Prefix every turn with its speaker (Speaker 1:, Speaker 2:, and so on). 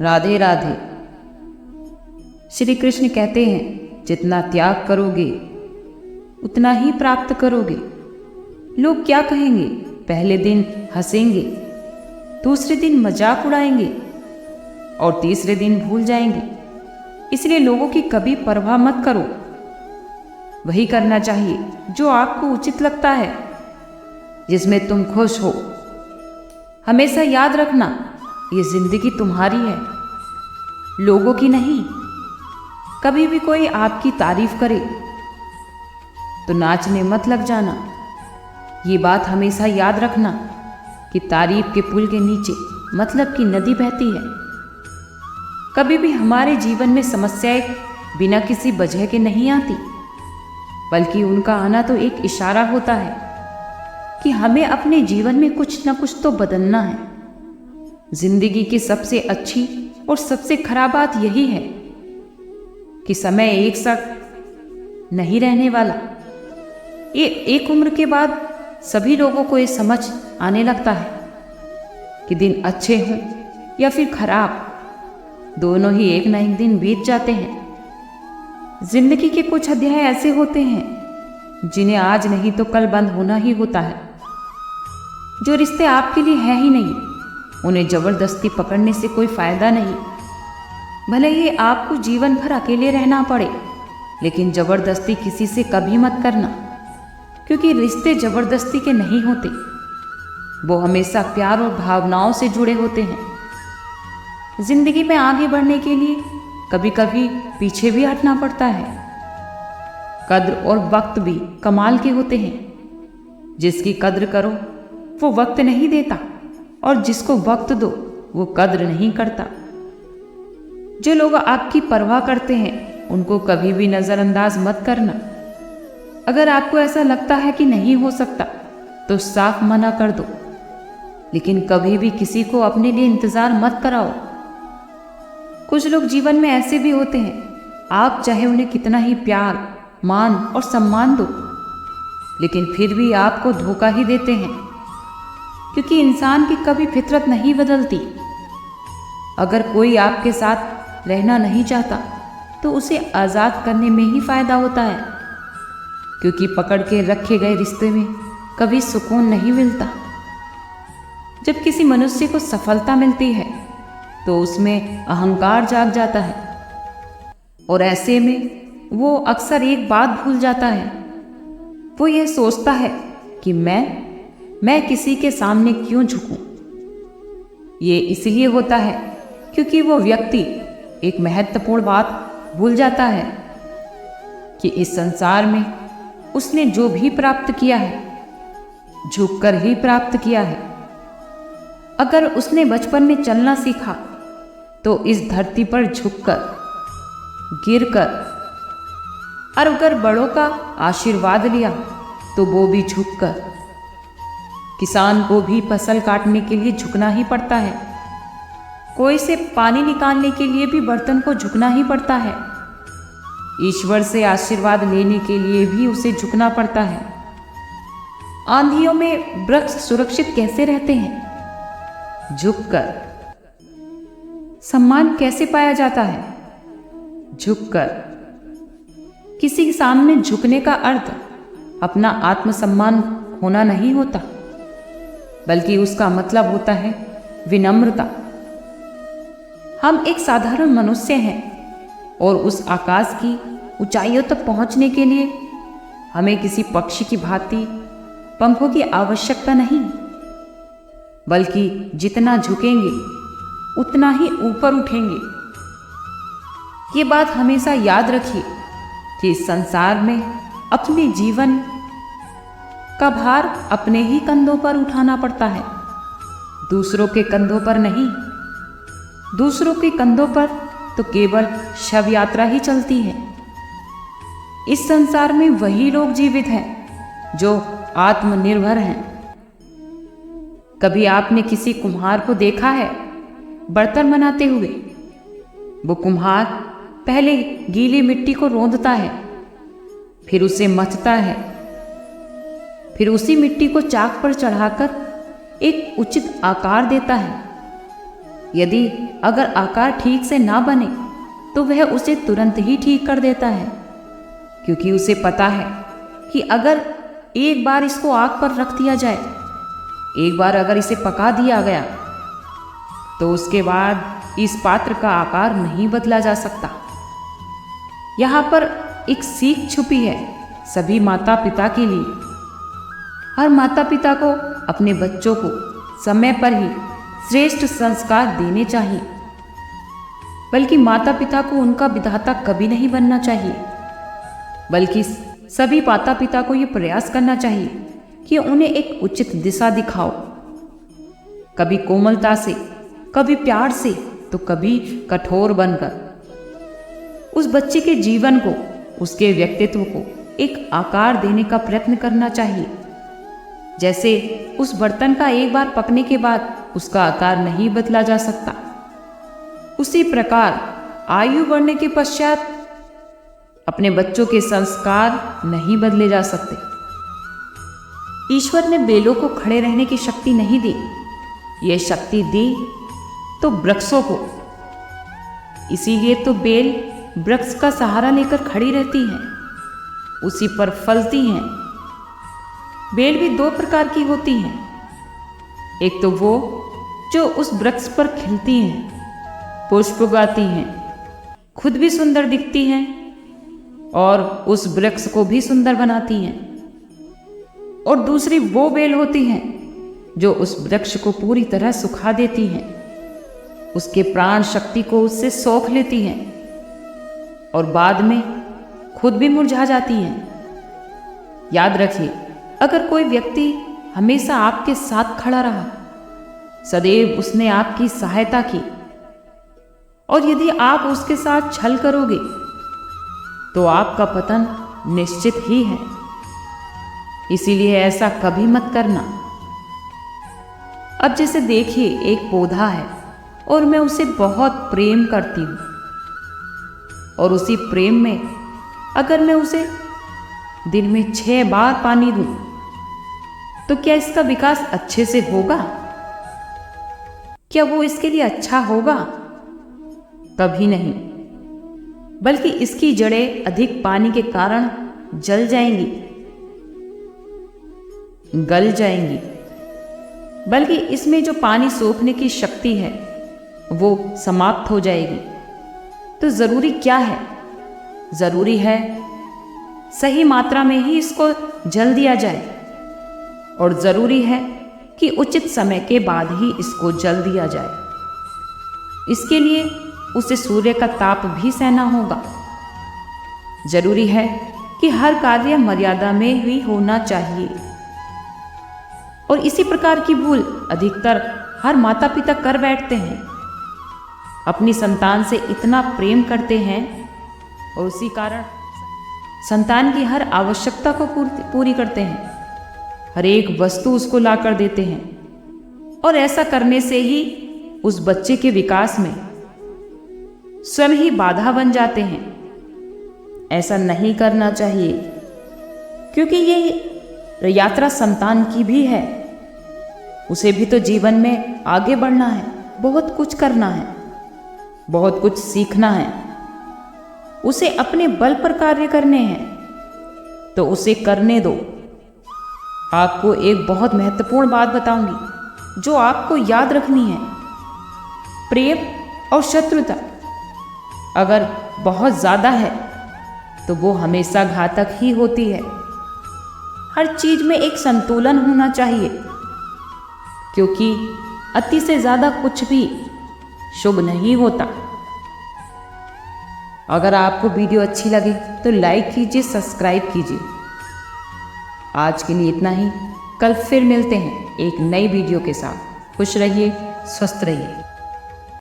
Speaker 1: राधे राधे। श्री कृष्ण कहते हैं, जितना त्याग करोगे उतना ही प्राप्त करोगे। लोग क्या कहेंगे? पहले दिन हंसेंगे, दूसरे दिन मजाक उड़ाएंगे और तीसरे दिन भूल जाएंगे। इसलिए लोगों की कभी परवाह मत करो। वही करना चाहिए जो आपको उचित लगता है, जिसमें तुम खुश हो। हमेशा याद रखना, ये जिंदगी तुम्हारी है, लोगों की नहीं। कभी भी कोई आपकी तारीफ करे तो नाचने मत लग जाना। ये बात हमेशा याद रखना कि तारीफ के पुल के नीचे मतलब की नदी बहती है। कभी भी हमारे जीवन में समस्याएं बिना किसी वजह के नहीं आती, बल्कि उनका आना तो एक इशारा होता है कि हमें अपने जीवन में कुछ न कुछ तो बदलना है। जिंदगी की सबसे अच्छी और सबसे खराब बात यही है कि समय एक साथ नहीं रहने वाला। ये एक उम्र के बाद सभी लोगों को ये समझ आने लगता है कि दिन अच्छे हों या फिर खराब, दोनों ही एक न एक दिन बीत जाते हैं। जिंदगी के कुछ अध्याय ऐसे होते हैं जिन्हें आज नहीं तो कल बंद होना ही होता है। जो रिश्ते आपके लिए है ही नहीं, उन्हें जबरदस्ती पकड़ने से कोई फायदा नहीं। भले ही आपको जीवन भर अकेले रहना पड़े, लेकिन जबरदस्ती किसी से कभी मत करना, क्योंकि रिश्ते जबरदस्ती के नहीं होते। वो हमेशा प्यार और भावनाओं से जुड़े होते हैं। जिंदगी में आगे बढ़ने के लिए कभी कभी पीछे भी हटना पड़ता है। कद्र और वक्त भी कमाल के होते हैं। जिसकी कद्र करो वो वक्त नहीं देता, और जिसको वक्त दो वो कद्र नहीं करता। जो लोग आपकी परवाह करते हैं उनको कभी भी नज़रअंदाज मत करना। अगर आपको ऐसा लगता है कि नहीं हो सकता तो साफ मना कर दो, लेकिन कभी भी किसी को अपने लिए इंतज़ार मत कराओ। कुछ लोग जीवन में ऐसे भी होते हैं, आप चाहे उन्हें कितना ही प्यार, मान और सम्मान दो, लेकिन फिर भी आपको धोखा ही देते हैं, क्योंकि इंसान की कभी फितरत नहीं बदलती। अगर कोई आपके साथ रहना नहीं चाहता तो उसे आज़ाद करने में ही फायदा होता है, क्योंकि पकड़ के रखे गए रिश्ते में कभी सुकून नहीं मिलता। जब किसी मनुष्य को सफलता मिलती है तो उसमें अहंकार जाग जाता है, और ऐसे में वो अक्सर एक बात भूल जाता है। वो ये सोचता है कि मैं किसी के सामने क्यों झुकूं। ये इसलिए होता है क्योंकि वो व्यक्ति एक महत्वपूर्ण बात भूल जाता है कि इस संसार में उसने जो भी प्राप्त किया है झुककर ही प्राप्त किया है। अगर उसने बचपन में चलना सीखा तो इस धरती पर झुककर, गिरकर, और अगर बड़ों का आशीर्वाद लिया तो वो भी झुककर। किसान को भी फसल काटने के लिए झुकना ही पड़ता है। कोई से पानी निकालने के लिए भी बर्तन को झुकना ही पड़ता है। ईश्वर से आशीर्वाद लेने के लिए भी उसे झुकना पड़ता है। आंधियों में वृक्ष सुरक्षित कैसे रहते हैं? झुककर। सम्मान कैसे पाया जाता है? झुककर। किसी के सामने झुकने का अर्थ अपना आत्मसम्मान खोना नहीं होता, बल्कि उसका मतलब होता है विनम्रता। हम एक साधारण मनुष्य हैं, और उस आकाश की ऊंचाइयों तक पहुंचने के लिए हमें किसी पक्षी की भांति पंखों की आवश्यकता नहीं, बल्कि जितना झुकेंगे उतना ही ऊपर उठेंगे। ये बात हमेशा याद रखिए कि इस संसार में अपने जीवन का भार अपने ही कंधों पर उठाना पड़ता है, दूसरों के कंधों पर नहीं। दूसरों के कंधों पर तो केवल शव यात्रा ही चलती है। इस संसार में वही लोग जीवित हैं जो आत्मनिर्भर हैं। कभी आपने किसी कुम्हार को देखा है बर्तन बनाते हुए? वो कुम्हार पहले गीली मिट्टी को रौंदता है, फिर उसे मथता है, फिर उसी मिट्टी को चाक पर चढ़ाकर एक उचित आकार देता है। यदि अगर आकार ठीक से ना बने तो वह उसे तुरंत ही ठीक कर देता है, क्योंकि उसे पता है कि अगर एक बार इसको आग पर रख दिया जाए, एक बार अगर इसे पका दिया गया, तो उसके बाद इस पात्र का आकार नहीं बदला जा सकता। यहाँ पर एक सीख छुपी है सभी माता पिता के लिए। हर माता पिता को अपने बच्चों को समय पर ही श्रेष्ठ संस्कार देने चाहिए, बल्कि माता पिता को उनका विधाता कभी नहीं बनना चाहिए, बल्कि सभी माता पिता को ये प्रयास करना चाहिए कि उन्हें एक उचित दिशा दिखाओ, कभी कोमलता से, कभी प्यार से, तो कभी कठोर बनकर। उस बच्चे के जीवन को, उसके व्यक्तित्व को एक आकार देने का प्रयत्न करना चाहिए। जैसे उस बर्तन का एक बार पकने के बाद उसका आकार नहीं बदला जा सकता, उसी प्रकार आयु बढ़ने के पश्चात अपने बच्चों के संस्कार नहीं बदले जा सकते। ईश्वर ने बेलों को खड़े रहने की शक्ति नहीं दी, यह शक्ति दी तो वृक्षों को। इसीलिए तो बेल वृक्ष का सहारा लेकर खड़ी रहती हैं, उसी पर फलती हैं। बेल भी दो प्रकार की होती हैं, एक तो वो जो उस वृक्ष पर खिलती हैं, पुष्प उगाती हैं, खुद भी सुंदर दिखती हैं और उस वृक्ष को भी सुंदर बनाती हैं, और दूसरी वो बेल होती हैं जो उस वृक्ष को पूरी तरह सुखा देती हैं, उसके प्राण शक्ति को उससे सोख लेती हैं और बाद में खुद भी मुरझा जाती हैं। याद रखिए, अगर कोई व्यक्ति हमेशा आपके साथ खड़ा रहा, सदैव उसने आपकी सहायता की, और यदि आप उसके साथ छल करोगे तो आपका पतन निश्चित ही है। इसीलिए ऐसा कभी मत करना। अब जैसे देखिए, एक पौधा है और मैं उसे बहुत प्रेम करती हूँ, और उसी प्रेम में अगर मैं उसे दिन में 6 बार पानी दूं, तो क्या इसका विकास अच्छे से होगा? क्या वो इसके लिए अच्छा होगा? कभी नहीं, बल्कि इसकी जड़ें अधिक पानी के कारण जल जाएंगी, गल जाएंगी, बल्कि इसमें जो पानी सोखने की शक्ति है वो समाप्त हो जाएगी। तो जरूरी क्या है? जरूरी है सही मात्रा में ही इसको जल दिया जाए, और जरूरी है कि उचित समय के बाद ही इसको जल दिया जाए। इसके लिए उसे सूर्य का ताप भी सहना होगा। जरूरी है कि हर कार्य मर्यादा में ही होना चाहिए, और इसी प्रकार की भूल अधिकतर हर माता पिता कर बैठते हैं। अपनी संतान से इतना प्रेम करते हैं और उसी कारण संतान की हर आवश्यकता को पूरी करते हैं, हर एक वस्तु उसको ला कर देते हैं, और ऐसा करने से ही उस बच्चे के विकास में स्वयं ही बाधा बन जाते हैं। ऐसा नहीं करना चाहिए, क्योंकि ये यात्रा संतान की भी है। उसे भी तो जीवन में आगे बढ़ना है, बहुत कुछ करना है, बहुत कुछ सीखना है, उसे अपने बल पर कार्य करने हैं, तो उसे करने दो। आपको एक बहुत महत्वपूर्ण बात बताऊंगी जो आपको याद रखनी है। प्रेम और शत्रुता अगर बहुत ज़्यादा है तो वो हमेशा घातक ही होती है। हर चीज में एक संतुलन होना चाहिए, क्योंकि अति से ज़्यादा कुछ भी शुभ नहीं होता। अगर आपको वीडियो अच्छी लगे तो लाइक कीजिए, सब्सक्राइब कीजिए। आज के लिए इतना ही। कल फिर मिलते हैं एक नई वीडियो के साथ। खुश रहिए, स्वस्थ रहिए।